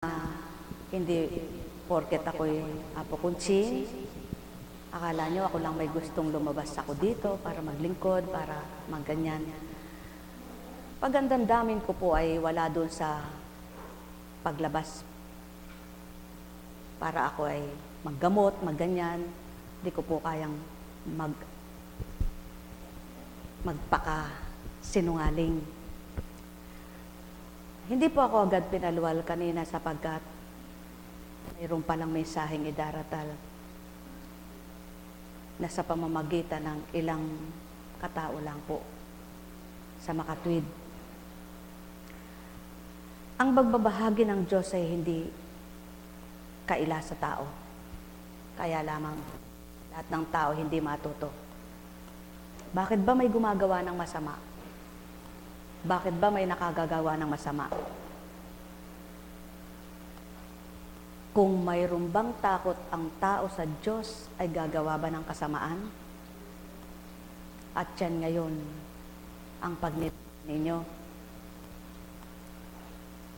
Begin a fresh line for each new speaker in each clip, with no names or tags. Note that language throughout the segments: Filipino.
Hindi porket ako'y Apo Kunching, akala nyo ako lang may gustong lumabas ako dito para maglingkod, para magganyan. Pagandamdamin ko po ay wala doon sa paglabas para ako ay maggamot, magganyan. Hindi ko po kayang magpaka sinungaling. Hindi po ako agad pinaluwal kanina sapagkat mayroon palang mensaheng idaratal na sa pamamagitan ng ilang katao lang po sa makatwid. Ang pagbabahagi ng Diyos ay hindi kaila sa tao. Kaya lamang lahat ng tao hindi matuto. Bakit ba may gumagawa ng masama? Bakit ba may nakagagawa ng masama? Kung mayroon bang takot ang tao sa Diyos, ay gagawa ba ng kasamaan? At yan ngayon ang pagnit ninyo.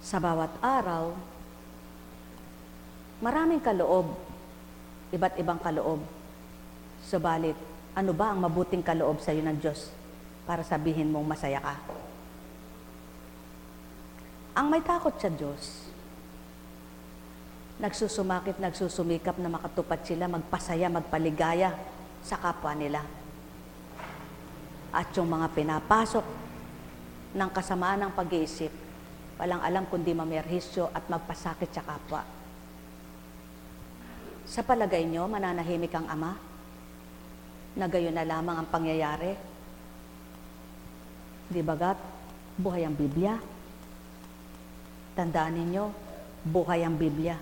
Sa bawat araw, maraming kaloob, iba't ibang kaloob. Subalit, ano ba ang mabuting kaloob sa iyo ng Diyos para sabihin mong masaya ka? Ang may takot sa Diyos, nagsusumakit, nagsusumikap na makatupad sila, magpasaya, magpaligaya sa kapwa nila. At yung mga pinapasok ng kasamaan ng pag-iisip, walang alam kundi mamerhisyo at magpasakit sa kapwa. Sa palagay nyo, mananahimik ang Ama? Na gayon na lamang ang pangyayari? Di bagat, buhay ang Biblia. Tandaan ninyo, buhay ang Biblia.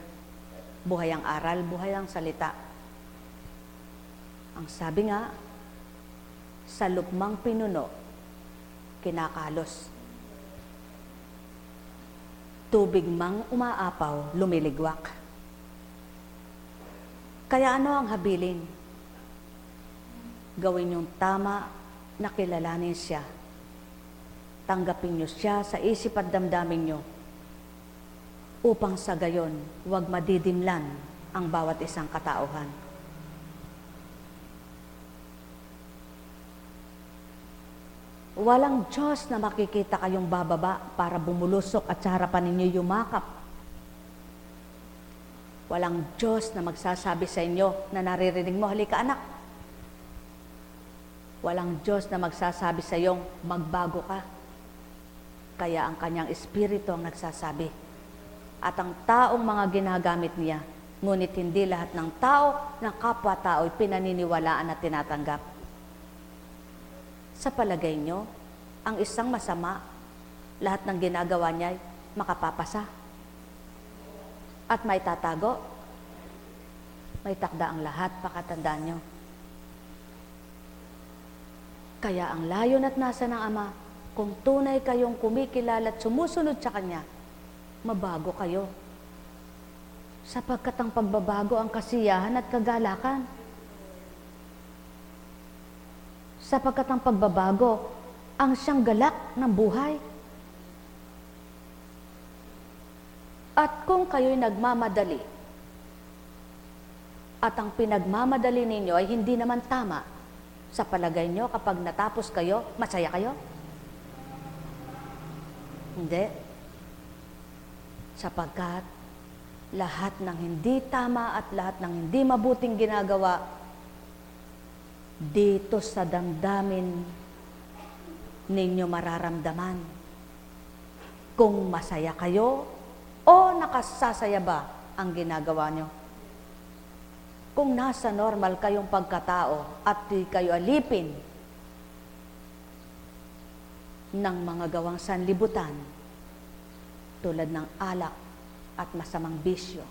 Buhay ang aral, buhay ang salita. Ang sabi nga, sa lupmang pinuno, kinakalos. Tubig mang umaapaw, lumiligwak. Kaya ano ang habilin? Gawin yung tama na kilalanin siya. Tanggapin nyo siya sa isip at damdamin nyo upang sa gayon, huwag madidimlan ang bawat isang katauhan. Walang Diyos na makikita kayong bababa para bumulusok at sa harapan ninyo yumakap. Walang Diyos na magsasabi sa inyo na naririnig mo, halika anak. Walang Diyos na magsasabi sa iyong magbago ka. Kaya ang kanyang espiritu ang nagsasabi. At ang taong mga ginagamit niya, ngunit hindi lahat ng tao, ng kapwa-tao ay pinaniniwalaan at tinatanggap. Sa palagay nyo, ang isang masama, lahat ng ginagawa niya ay makapapasa. At may tatago, may takda ang lahat, pakatandaan nyo. Kaya ang layon at nasa ng Ama, kung tunay kayong kumikilala at sumusunod sa Kanya, mabago kayo. Sapagkat ang pagbabago ang kasiyahan at kagalakan. Sapagkat ang pagbabago ang siyang galak ng buhay. At kung kayo'y nagmamadali, at ang pinagmamadali ninyo ay hindi naman tama, sa palagay nyo kapag natapos kayo, masaya kayo? Hindi. Sapagkat lahat ng hindi tama at lahat ng hindi mabuting ginagawa dito sa damdamin ninyo mararamdaman kung masaya kayo o nakasasaya ba ang ginagawa nyo. Kung nasa normal kayong pagkatao at di kayo alipin ng mga gawang sanlibutan tulad ng alak at masamang bisyo,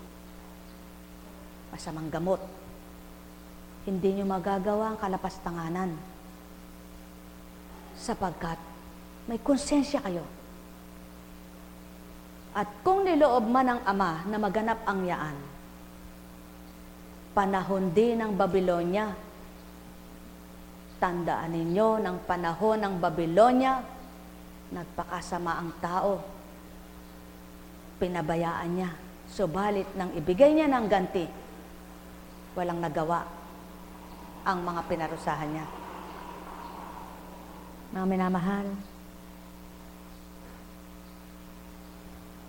masamang gamot, hindi nyo magagawa ang kalapastanganan sapagkat may konsensya kayo. At kung niloob man ng Ama na maganap ang yaan, panahon din ng Babylonia, tandaan ninyo ng panahon ng Babylonia, nagpakasama ang tao. Pinabayaan niya Subalit nang ibigay niya ng ganti, walang nagawa ang mga pinarusahan niya. Mga minamahal,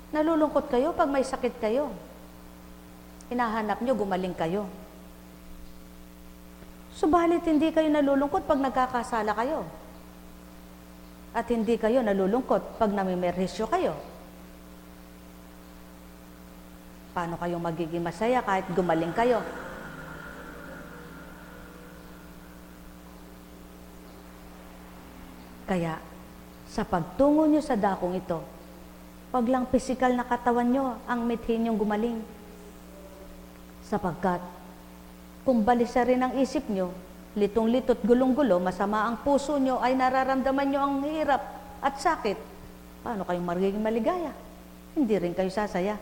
nalulungkot kayo pag may sakit kayo. Hinahanap nyo, gumaling kayo. Subalit hindi kayo nalulungkot pag nagkakasala kayo. At hindi kayo nalulungkot pag namimerhisyo kayo. Paano kayo magiging masaya kahit gumaling kayo? Kaya, sa pagtungo nyo sa dakong ito, wag lang pisikal na katawan nyo ang mithin nyong gumaling. Sapagkat, kung balisa rin ang isip nyo, litong-litot, gulong-gulo, masama ang puso nyo, ay nararamdaman nyo ang hirap at sakit, paano kayong magiging maligaya? Hindi rin kayo sasaya.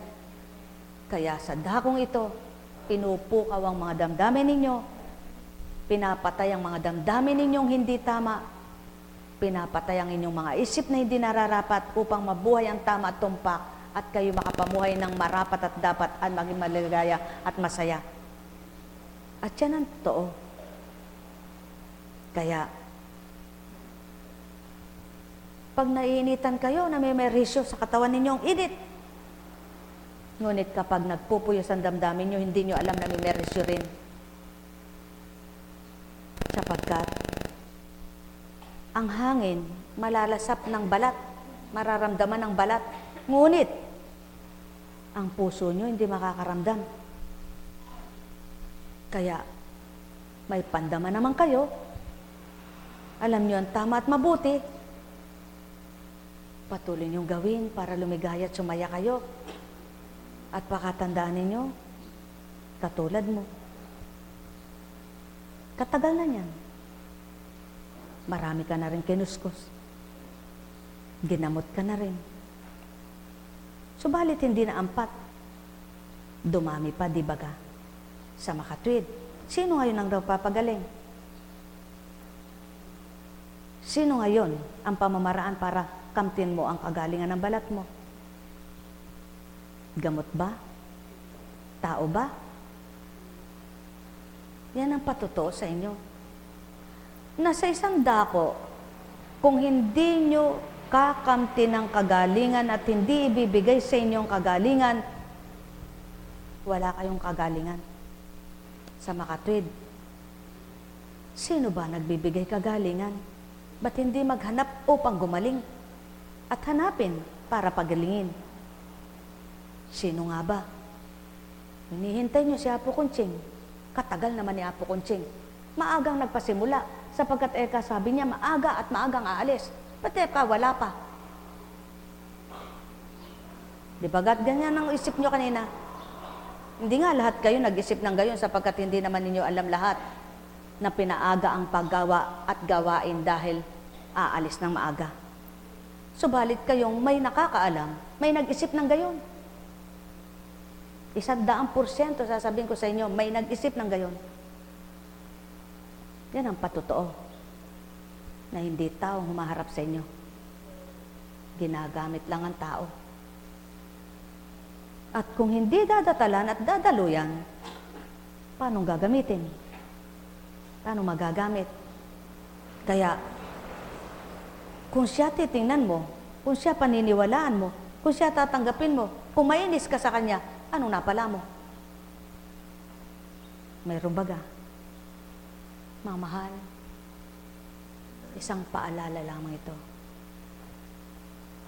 Kaya sa dakong ito, pinupukaw ang mga damdamin ninyo, pinapatay ang mga damdamin ninyong hindi tama, pinapatay ang inyong mga isip na hindi nararapat upang mabuhay ang tama at tumpak at kayo makapamuhay ng marapat at dapat at maging maligaya at masaya. At yan ang totoo. Kaya, pag naiinitan kayo, namimerhisyo sa katawan ninyong init. Ngunit kapag nagpupuyos ang damdamin nyo, hindi nyo alam na namimerhisyo rin. Sapagkat, ang hangin, malalasap ng balat, mararamdaman ng balat. Ngunit, ang puso nyo hindi makakaramdam. Kaya, may pandaman naman kayo. Alam nyo ang tama at mabuti. Patuloy nyong gawin para lumigaya at sumaya kayo. At pakatandaan ninyo, katulad mo. Katagal na yan. Marami ka na rin kinuskos. Ginamot ka na rin. Subalit hindi na ampat. Dumami pa, di baga? Sa makatwid. Sino ngayon ang daw papagaling? Sino ngayon ang pamamaraan para kamtin mo ang kagalingan ng balat mo? Gamot ba? Tao ba? Yan ang patotoo sa inyo. Nasa isang dako, kung hindi nyo kakamti ng kagalingan at hindi ibibigay sa inyong kagalingan, wala kayong kagalingan. Sa makatwid, sino ba nagbibigay kagalingan? Ba't hindi maghanap upang gumaling? At hanapin para pagalingin? Sino nga ba? Hinihintay nyo si Apo Kunching. Katagal naman ni Apo Kunching. Maagang nagpasimula. Sapagkat sabi niya, maaga at maagang aalis. Ba't wala pa? Di ba ganyan ang isip nyo kanina? Hindi nga lahat kayo nag-isip ng gayon sapagkat hindi naman ninyo alam lahat na pinaaga ang paggawa at gawain dahil aalis ng maaga. Subalit kayong may nakakaalam, may nag-isip ng gayon. 100% sasabihin ko sa inyo, may nag-isip ng gayon. Yan ang patotoo na hindi taong humaharap sa inyo. Ginagamit lang ang tao. At kung hindi dadatalan at dadaluyan, paano gagamitin? Paano magagamit? Kaya, kung siya titingnan mo, kung siya paniniwalaan mo, kung siya tatanggapin mo, kung mainis ka sa kanya, anong napala mo? Mayroong baga. Mga mahal, isang paalala lamang ito.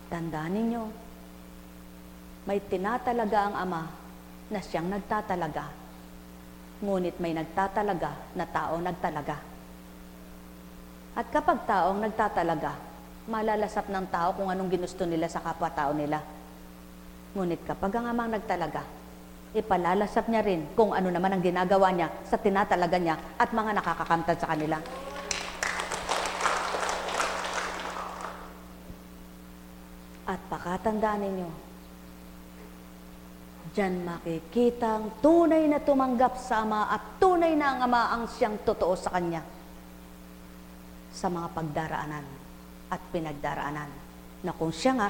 Tandaan ninyo, may tinatalaga ang Ama na siyang nagtatalaga, ngunit may nagtatalaga na tao nagtalaga. At kapag taong nagtatalaga, malalasap ng tao kung anong ginusto nila sa kapwa-tao nila. Ngunit kapag ang Amang nagtalaga, ipalalasap niya rin kung ano naman ang ginagawa niya sa tinatalaga niya at mga nakakakamtad sa kanila. At pakatandaan ninyo, diyan makikita ang tunay na tumanggap sa Ama at tunay na ang Ama ang siyang totoo sa Kanya sa mga pagdaraanan at pinagdaraanan na kung siya nga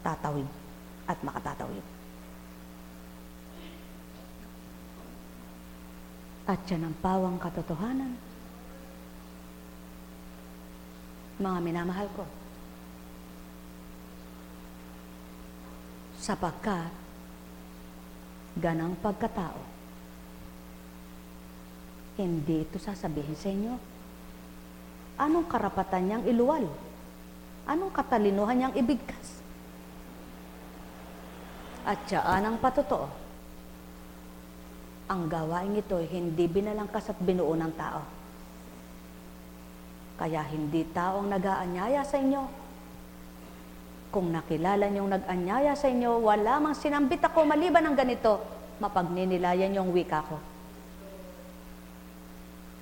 tatawid at makatatawid. At yan ang pawang katotohanan. Mga minamahal ko, sapagkat ganang pagkatao, hindi ito sasabihin sa inyo. Anong karapatan niyang iluwal? Anong katalinuhan niyang ibigkas? At siyaan ang patotoo, ang gawain ito hindi binalangkas at binuo ng tao. Kaya hindi tao ang nag-aanyaya sa inyo. Kung nakilala niyong nag-anyaya sa inyo, wala mang sinambit ako maliban ng ganito, mapagninilayan yung wika ko.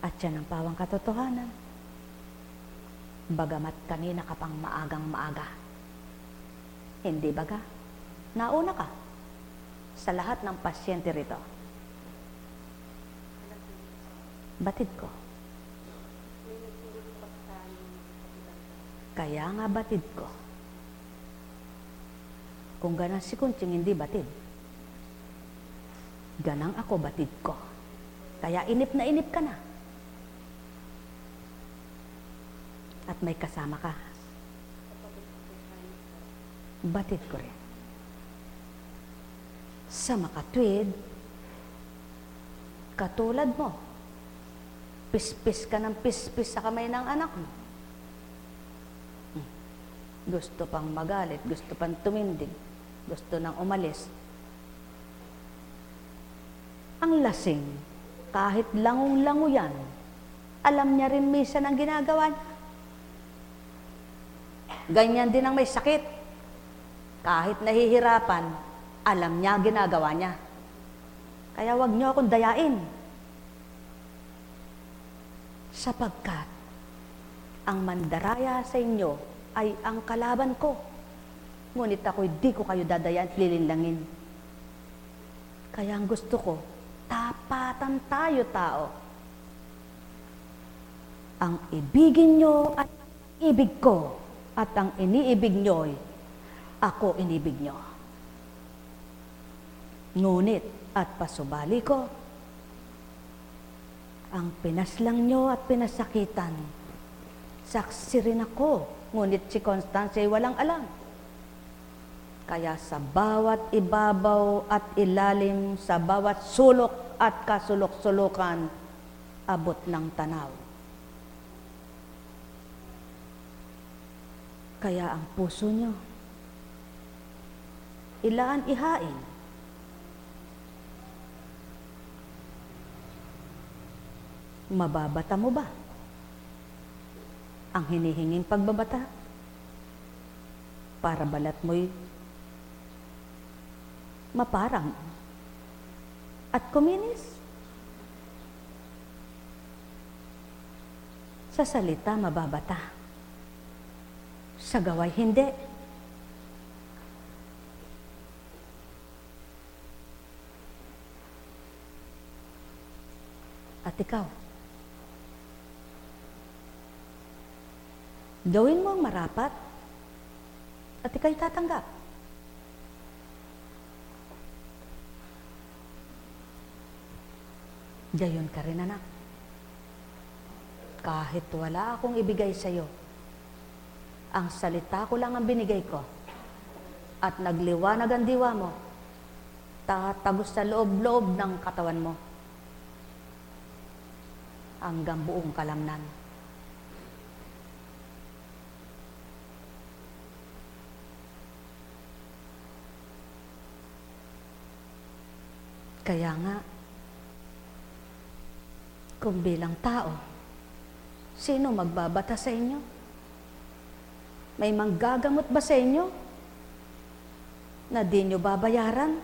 At yan ang pawang katotohanan. Bagamat kanina ka pang maagang maaga. Hindi baga? Nauna ka sa lahat ng pasyente rito. Batid ko. Kaya nga batid ko. Kung ganang si Kunching hindi batid, ganang ako batid ko. Kaya inip na inip ka na. At may kasama ka. Batid ko rin. Sa makatwid, katulad mo, pispis ka ng pispis sa kamay ng anak mo. Gusto pang magalit, gusto pang tumindig, gusto nang umalis. Ang lasing, kahit langong-lango yan, alam niya rin minsan ang ginagawa niya. Ganyan din ang may sakit. Kahit nahihirapan, alam niya ginagawa niya. Kaya wag niyo akong dayain. Sapagkat ang mandaraya sa inyo ay ang kalaban ko. Ngunit ako'y di ko kayo dadayaan at lilinlangin. Kaya ang gusto ko, tapatan tayo tao. Ang ibigin nyo at ibig ko. At ang iniibig nyo'y ako inibig nyo. Ngunit at pasubali ko, ang pinaslang nyo at pinasakitan, saksi rin ako, ngunit si Constance ay walang alam. Kaya sa bawat ibabaw at ilalim, sa bawat sulok at kasulok-sulukan, abot ng tanaw. Kaya ang puso nyo, ilaan ihain. Mababata mo ba ang hinihinging pagbabata? Para balat mo'y maparang at kuminis. Sa salita mababata, sa gaway hindi. At ikaw, gawin mo ang marapat at ikaw'y tatanggap. Gayon ka rin, anak. Kahit wala akong ibigay sa iyo, ang salita ko lang ang binigay ko at nagliwanag ang diwa mo, tatagos sa loob-loob ng katawan mo hanggang buong kalamnan. Kaya nga, kung bilang tao, sino magbabata sa inyo? May manggagamot ba sa inyo na di nyo babayaran?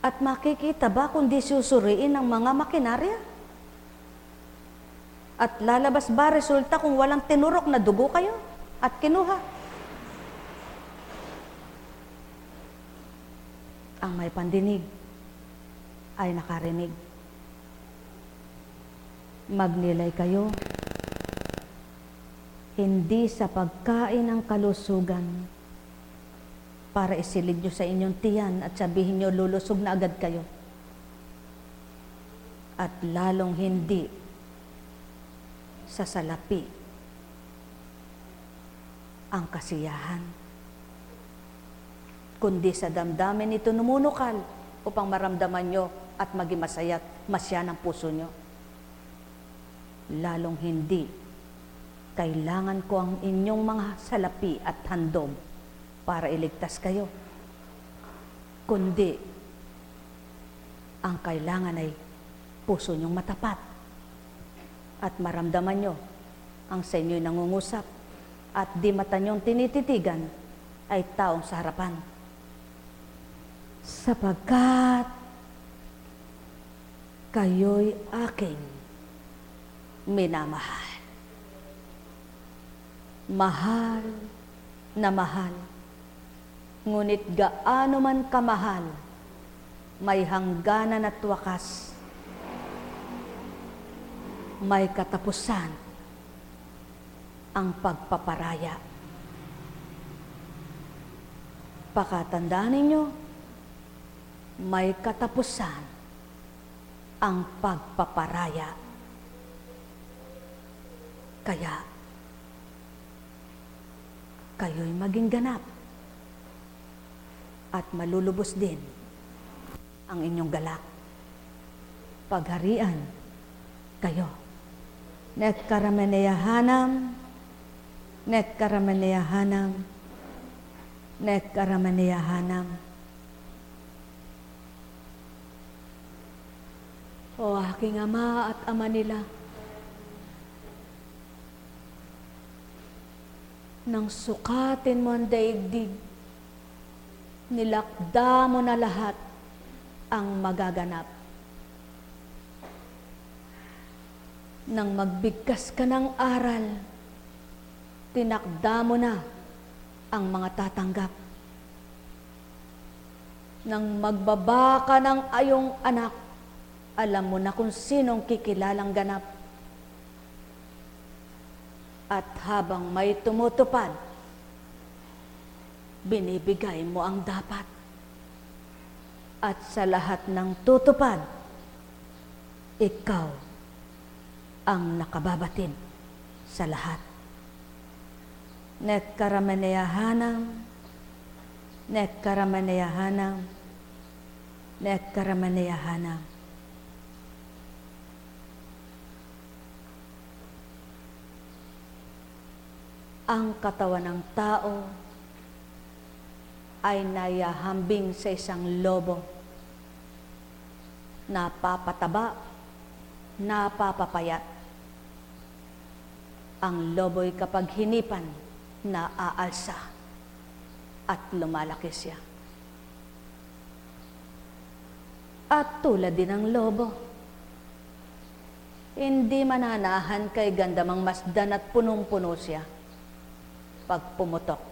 At makikita ba kung di susuriin ng mga makinarya? At lalabas ba resulta kung walang tinurok na dugo kayo at kinuha? Ang may pandinig ay nakarinig. Magnilay kayo, hindi sa pagkain ng kalusugan, para isilid nyo sa inyong tiyan at sabihin nyo lulusog na agad kayo. At lalong hindi sa salapi ang kasiyahan, kundi sa damdamin ito numunukal upang maramdaman nyo at maging masaya at masya ng puso nyo. Lalong hindi kailangan ko ang inyong mga salapi at handog para iligtas kayo, kundi ang kailangan ay puso nyong matapat at maramdaman nyo ang sa inyo'y nangungusap at di mata nyong tinititigan ay taong sa harapan. Sapagkat kayo'y aking minamahal. Mahal na mahal, ngunit gaano man kamahal, may hangganan at wakas, may katapusan ang pagpaparaya. Pakatandaan ninyo, may katapusan ang pagpaparaya. Kaya, kayo'y maging ganap at malulubos din ang inyong galak. Pagharian kayo. Nekkaramaneyahanam, nekkaramaneyahanam, nekkaramaneyahanam. O aking Ama at Ama nila, nang sukatin mo ang daigdig, nilakda mo na lahat ang magaganap. Nang magbigkas ka ng aral, tinakda mo na ang mga tatanggap. Nang magbaba ka ng ayong anak, alam mo na kung sinong kikilalang ganap. At habang may tumutupad, binibigay mo ang dapat. At sa lahat ng tutupad, ikaw ang nakababatid sa lahat. Nekkaramaneyahanam, nekkaramaneyahanam, nekkaramaneyahanam. Ang katawan ng tao ay nayahambing sa isang lobo, napapataba, napapapayat. Ang lobo'y kapag hinipan, naaalsa at lumalaki siya. At tulad din ng lobo, hindi mananahan kay gandamang masdan at punong-puno siya. Pag pumutok,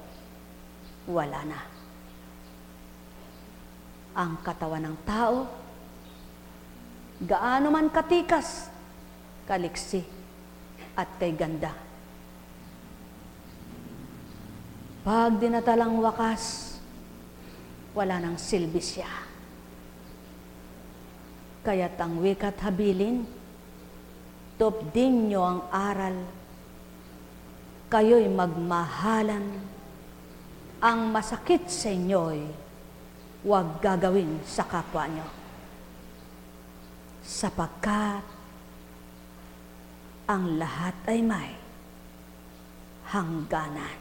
wala na. Ang katawan ng tao, gaano man katikas, kaliksi, at kay ganda. Pag dinatalang wakas, wala nang silbi siya. Kaya't ang wikat habilin, tupdin nyo ang aral, kayo'y magmahalan, ang masakit sa inyo'y huwag gagawin sa kapwa nyo. Sapagkat ang lahat ay may hangganan.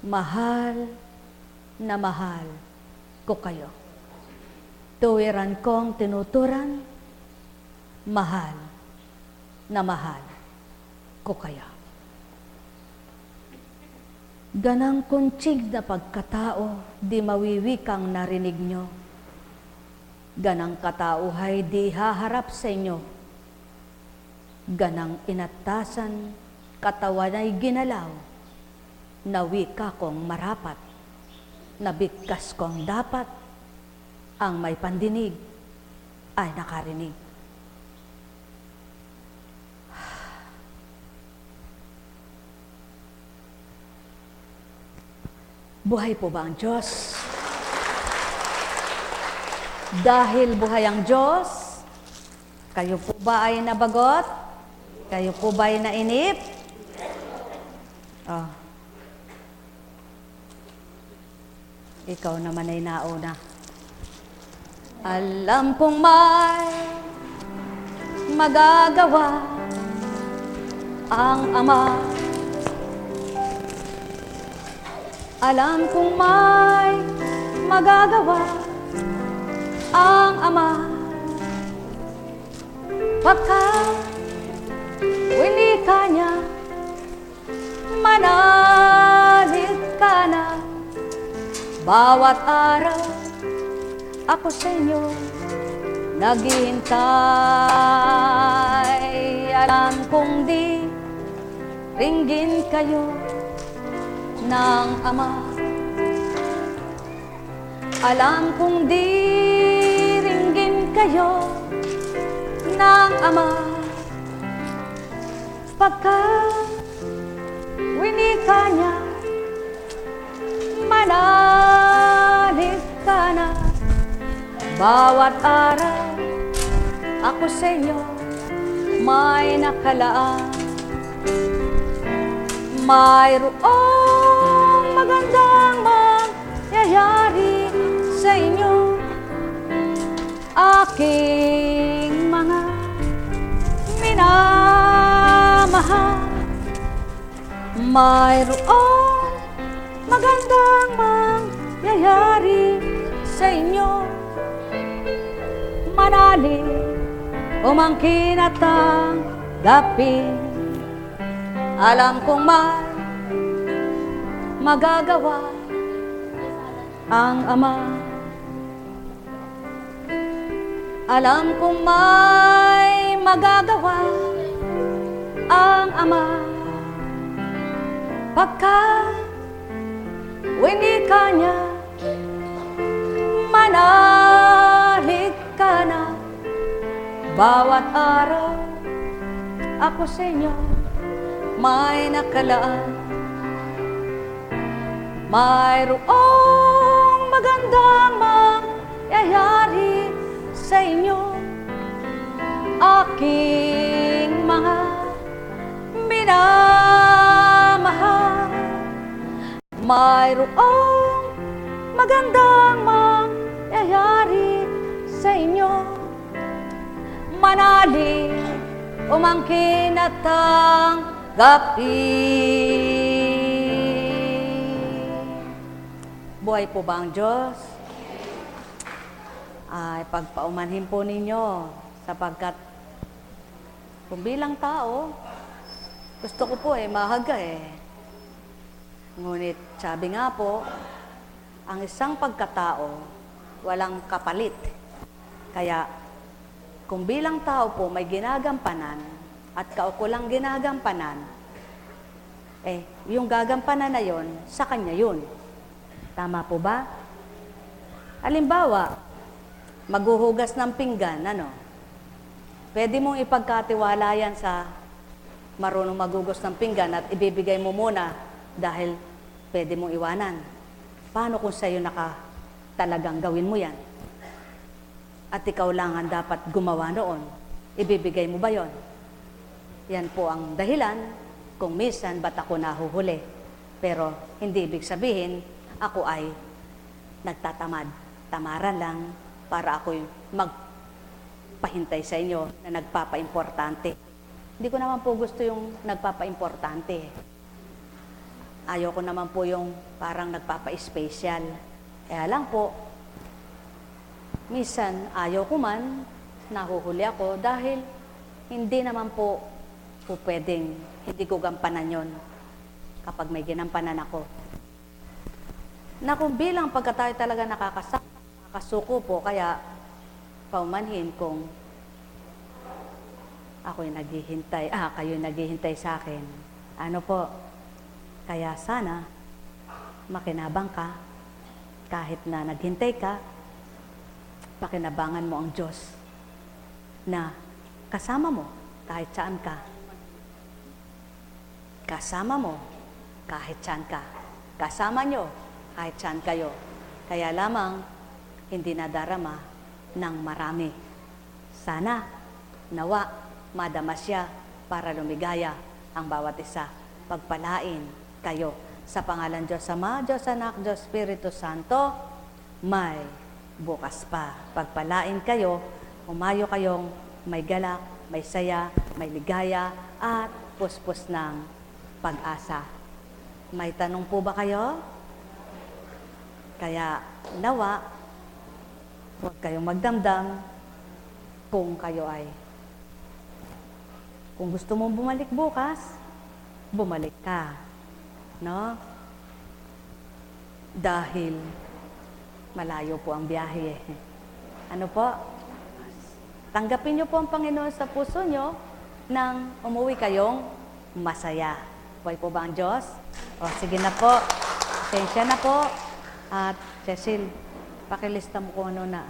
Mahal na mahal ko kayo. Tuwiran kong tinuturan, mahal na mahal ko kayo. Ganang kuntsig na pagkatao, di mawiwikang narinig nyo. Ganang katauhay, di haharap sa inyo. Ganang inatasan, katawan ay ginalaw, na wika kong marapat, nabigkas kong dapat, ang may pandinig ay nakarinig. Buhay po ba ang Diyos? Dahil buhay ang Diyos, kayo po ba ay nabagot? Kayo po ba ay nainip? Oh. Ikaw naman ay nauna. Alam kong may magagawa ang Ama. Alam kong may magagawa ang Ama. Pagkat winika niya, manalig ka na. Bawat araw ako sa inyo naghihintay. Alam kong di ringgin kayo ng Ama. Alam kong di ringgin kayo ng Ama. Pagkat winika niya, manalig ka na. Bawat araw ako sa inyo may nakalaan. Mayroong magandang mangyayari sa inyo, aking mga minamahal. Mayroong magandang mangyayari sa inyo, manalig umangkin at tanggapin. Alam kong may magagawa ang Ama. Alam kong may magagawa ang Ama. Pagkat winika niya, manalig ka na. Bawat araw ako sa inyo may nakalaan. Mayroong magandang mangyayari sa inyo, aking mga minamahal. Mayroong magandang mangyayari sa inyo, manalig umangkin at tanggapin. Buhay po ba ang Diyos? Ay, pagpaumanhin po ninyo, sapagkat kung bilang tao, gusto ko po mahaga Ngunit sabi nga po, ang isang pagkatao, walang kapalit. Kaya, kung bilang tao po may ginagampanan, at kaukulang ginagampanan, yung gagampanan na yon, sa kanya yun. Tama po ba? Halimbawa, maghuhugas ng pinggan, Pwede mong ipagkatiwala yan sa marunong maghugas ng pinggan at ibibigay mo muna dahil pwede mong iwanan. Paano kung sa'yo talagang gawin mo yan? At ikaw lang ang dapat gumawa noon, ibibigay mo ba yon? Yan po ang dahilan kung minsan ba't ako nahuhuli. Pero hindi ibig sabihin, ako ay nagtatamad. Tamaran lang para ako'y magpahintay sa inyo na nagpapa-importante. Hindi ko naman po gusto yung nagpapa-importante. Ayoko naman po yung parang nagpapa-special. Kaya lang po, minsan ayaw ko man, nahuhuli ako dahil hindi naman po pwedeng hindi ko gampanan yon kapag may ginampanan ako. Na kung bilang pagka tayo talaga nakakasuko po, kaya paumanhin kung ako'y naghihintay, kayo'y naghihintay sa akin. Ano po? Kaya sana, makinabang ka, kahit na naghintay ka, pakinabangan mo ang Diyos na kasama mo kahit saan ka. Kasama mo kahit saan ka. Kasama nyo kahit saan kayo. Kaya lamang, hindi nadarama ng marami. Sana, nawa, madama siya para lumigaya ang bawat isa. Pagpalain kayo. Sa pangalan Diyos Ama, Diyos Anak, Diyos Espiritu Santo, may bukas pa. Pagpalain kayo, umayo kayong may galak, may saya, may ligaya, at puspos ng pag-asa. May tanong po ba kayo? Kaya nawa, huwag kayong magdamdam kung gusto mong bumalik bukas, bumalik ka. No? Dahil malayo po ang biyahe. Ano po? Tanggapin niyo po ang Panginoon sa puso niyo nang umuwi kayong masaya. Buhay po ba ang Diyos? O, sige na po. Pasensya na po. At, Cecil, pakilista mo kung ano na.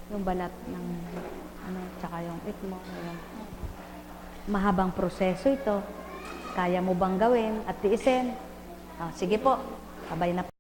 Yung balat ng, tsaka yung mo. Mahabang proseso ito. Kaya mo bang gawin at tiisin? O, sige po. Sabay na po.